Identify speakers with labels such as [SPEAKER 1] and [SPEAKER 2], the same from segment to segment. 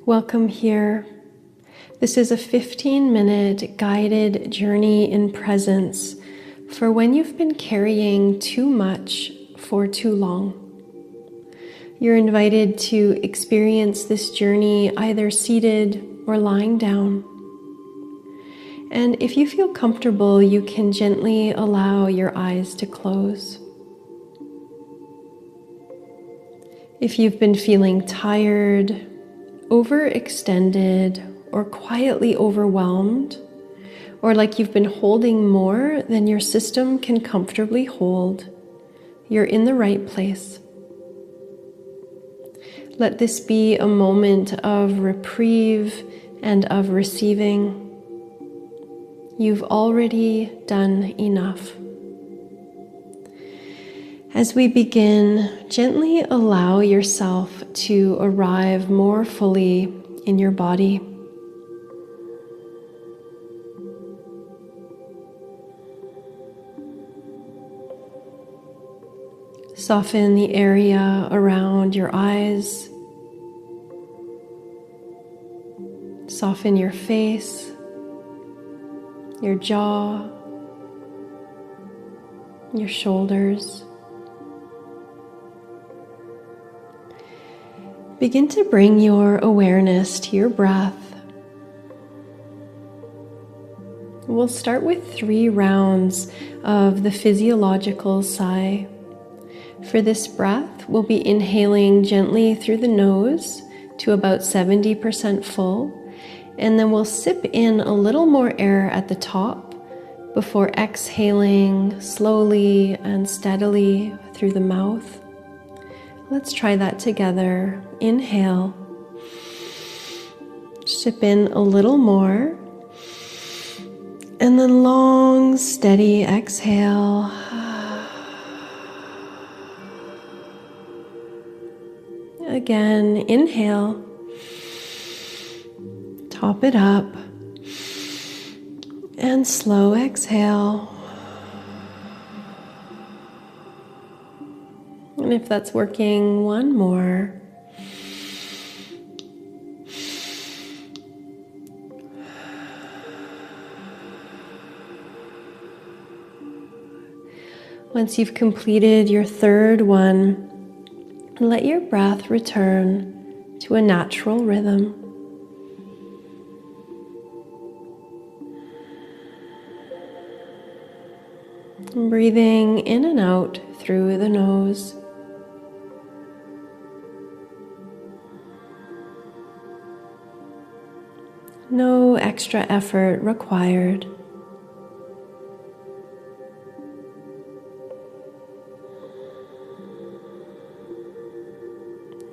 [SPEAKER 1] Welcome here. This is a 15-minute guided journey in presence for when you've been carrying too much for too long. You're invited to experience this journey either seated or lying down. And if you feel comfortable, you can gently allow your eyes to close. If you've been feeling tired, overextended, or quietly overwhelmed, or like you've been holding more than your system can comfortably hold, you're in the right place. Let this be a moment of reprieve and of receiving. You've already done enough. As we begin, gently allow yourself to arrive more fully in your body. Soften the area around your eyes. Soften your face, your jaw, your shoulders. Begin to bring your awareness to your breath. We'll start with 3 rounds of the physiological sigh. For this breath, we'll be inhaling gently through the nose to about 70% full, and then we'll sip in a little more air at the top before exhaling slowly and steadily through the mouth. Let's try that together. Inhale. Sip in a little more. And then long, steady exhale. Again, inhale. Top it up. And slow exhale. And if that's working, one more. Once you've completed your 3rd one, let your breath return to a natural rhythm. Breathing in and out through the nose. No extra effort required.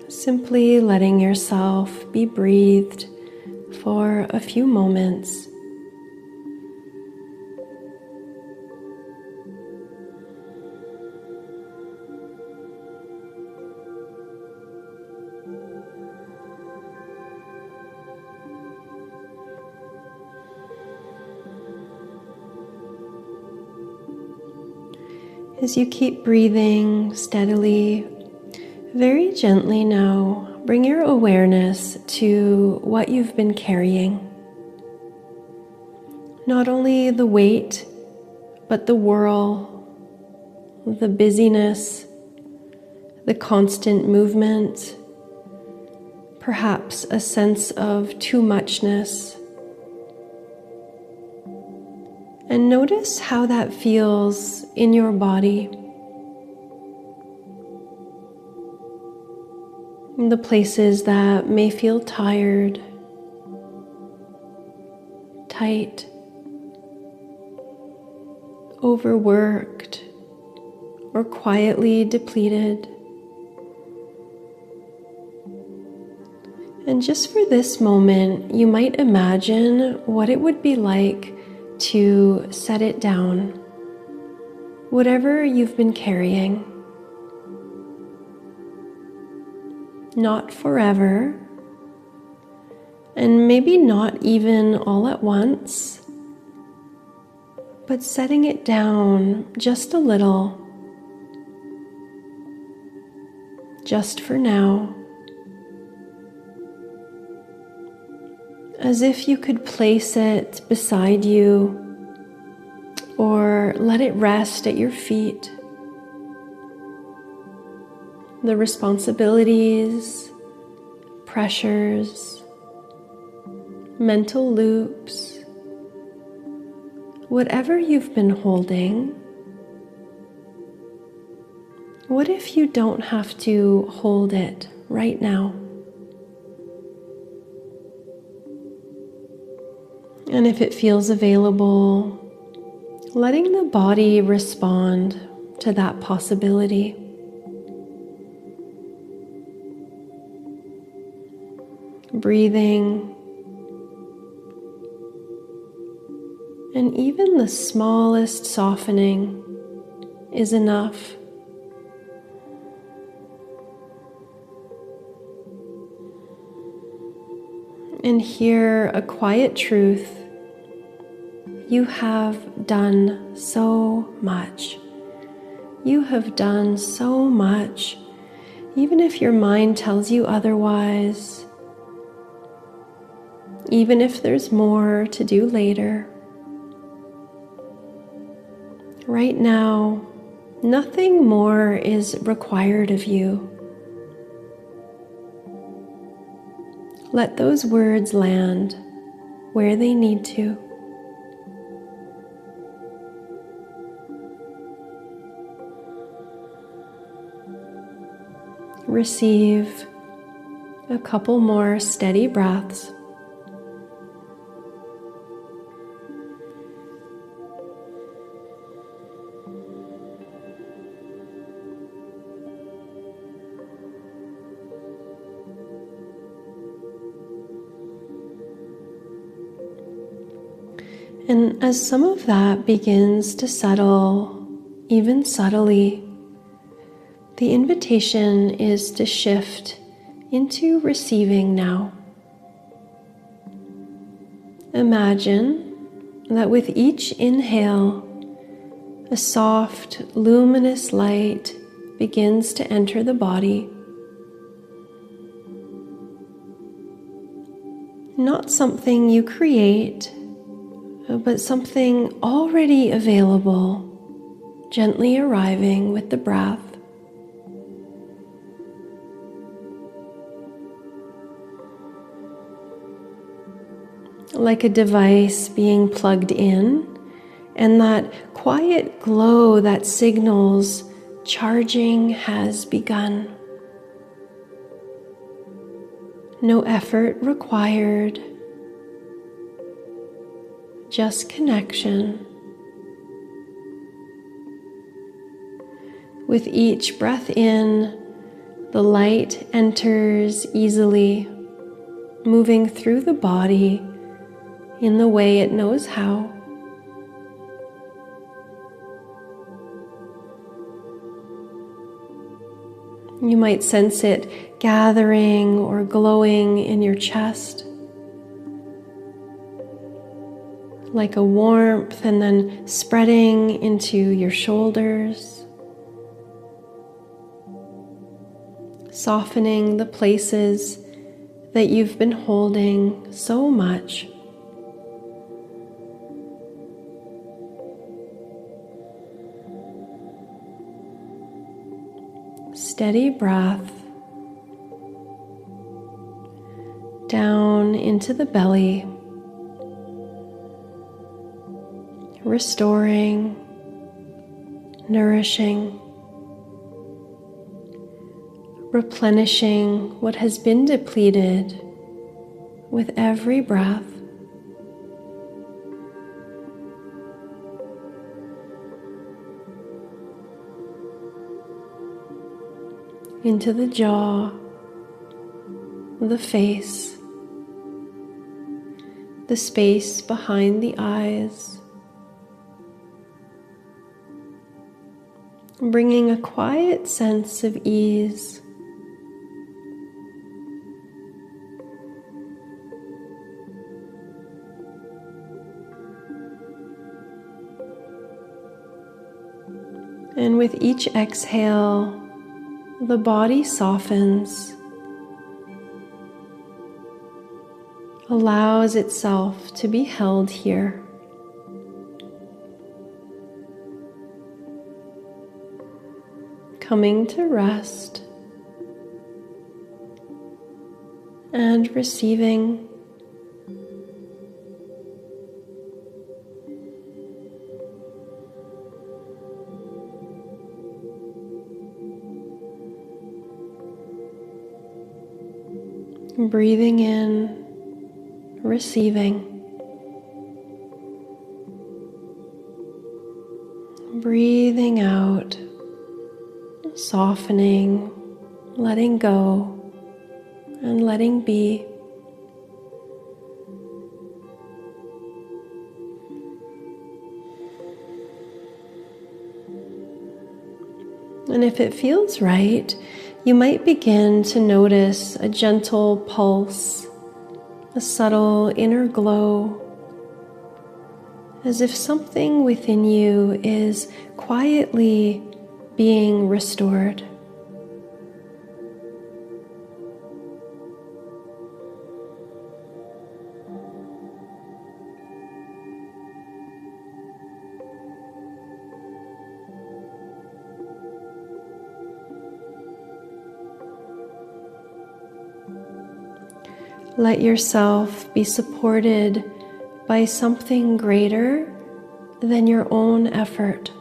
[SPEAKER 1] Simply letting yourself be breathed for a few moments. As you keep breathing steadily, very gently now, bring your awareness to what you've been carrying. Not only the weight, but the whirl, the busyness, the constant movement, perhaps a sense of too muchness. And notice how that feels in your body. The places that may feel tired, tight, overworked, or quietly depleted. And just for this moment, you might imagine what it would be like to set it down, whatever you've been carrying. Not forever, and maybe not even all at once, but setting it down just a little, just for now. as if you could place it beside you or let it rest at your feet. The responsibilities, pressures, mental loops, whatever you've been holding, what if you don't have to hold it right now? And if it feels available, letting the body respond to that possibility. Breathing, and even the smallest softening is enough. And hear a quiet truth. You have done so much. You have done so much, even if your mind tells you otherwise, even if there's more to do later. Right now, nothing more is required of you. Let those words land where they need to. Receive a couple more steady breaths. And as some of that begins to settle, even subtly, the invitation is to shift into receiving now. Imagine that with each inhale, a soft, luminous light begins to enter the body. Not something you create, but something already available, gently arriving with the breath. Like a device being plugged in, and that quiet glow that signals charging has begun. No effort required. Just connection. With each breath in, the light enters easily, moving through the body in the way it knows how. You might sense it gathering or glowing in your chest, like a warmth, and then spreading into your shoulders, softening the places that you've been holding so much. Steady breath down into the belly, restoring, nourishing, replenishing what has been depleted with every breath. Into the jaw, the face, the space behind the eyes, bringing a quiet sense of ease. And with each exhale, the body softens, allows itself to be held here. Coming to rest and receiving. Breathing in, receiving. Breathing out, softening, letting go, and letting be. And if it feels right, you might begin to notice a gentle pulse, a subtle inner glow, as if something within you is quietly being restored. Let yourself be supported by something greater than your own effort.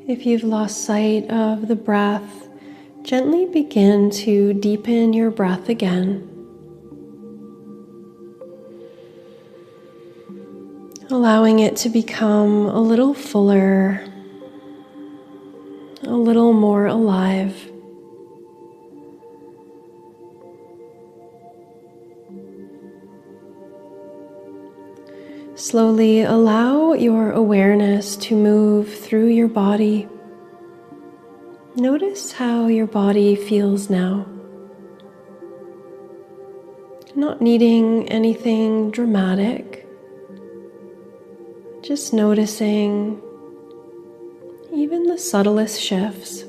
[SPEAKER 1] If you've lost sight of the breath, gently begin to deepen your breath again. Allowing it to become a little fuller, a little more alive. Slowly allow your awareness to move through your body. Notice how your body feels now. Not needing anything dramatic, just noticing even the subtlest shifts.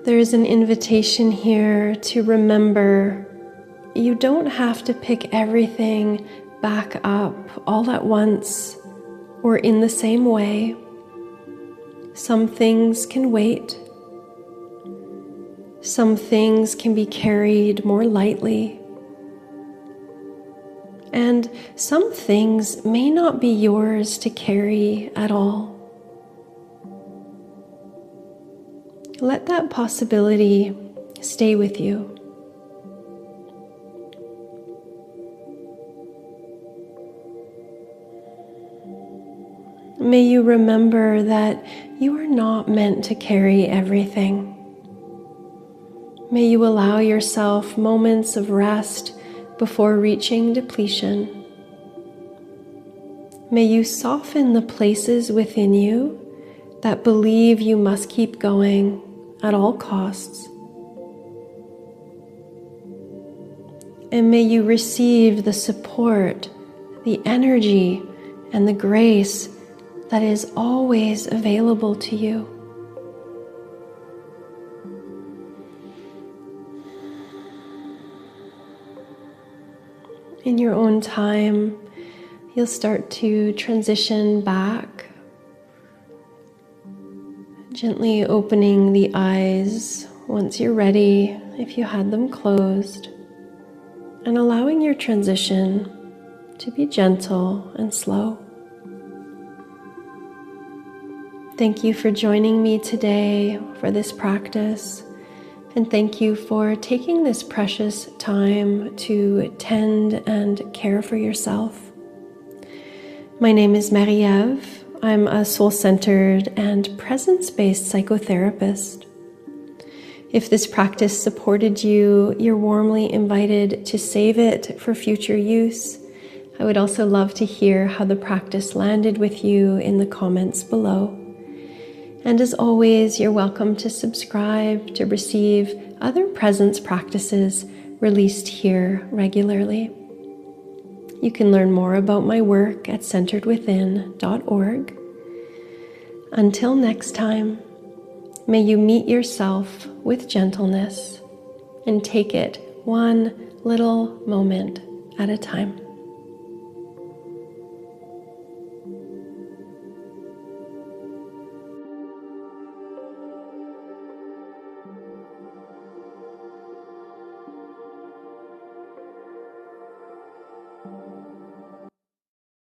[SPEAKER 1] There's an invitation here to remember you don't have to pick everything back up all at once or in the same way. Some things can wait. Some things can be carried more lightly. And some things may not be yours to carry at all. Let that possibility stay with you. May you remember that you are not meant to carry everything. May you allow yourself moments of rest before reaching depletion. May you soften the places within you that believe you must keep going at all costs. And may you receive the support, the energy, and the grace that is always available to you. In your own time, you'll start to transition back, gently opening the eyes once you're ready, if you had them closed, and allowing your transition to be gentle and slow. Thank you for joining me today for this practice, and thank you for taking this precious time to tend and care for yourself. My name is Marie-Ève. I'm a soul-centered and presence-based psychotherapist. If this practice supported you, you're warmly invited to save it for future use. I would also love to hear how the practice landed with you in the comments below. And as always, you're welcome to subscribe to receive other presence practices released here regularly. You can learn more about my work at centeredwithin.org. Until next time, may you meet yourself with gentleness and take it one little moment at a time.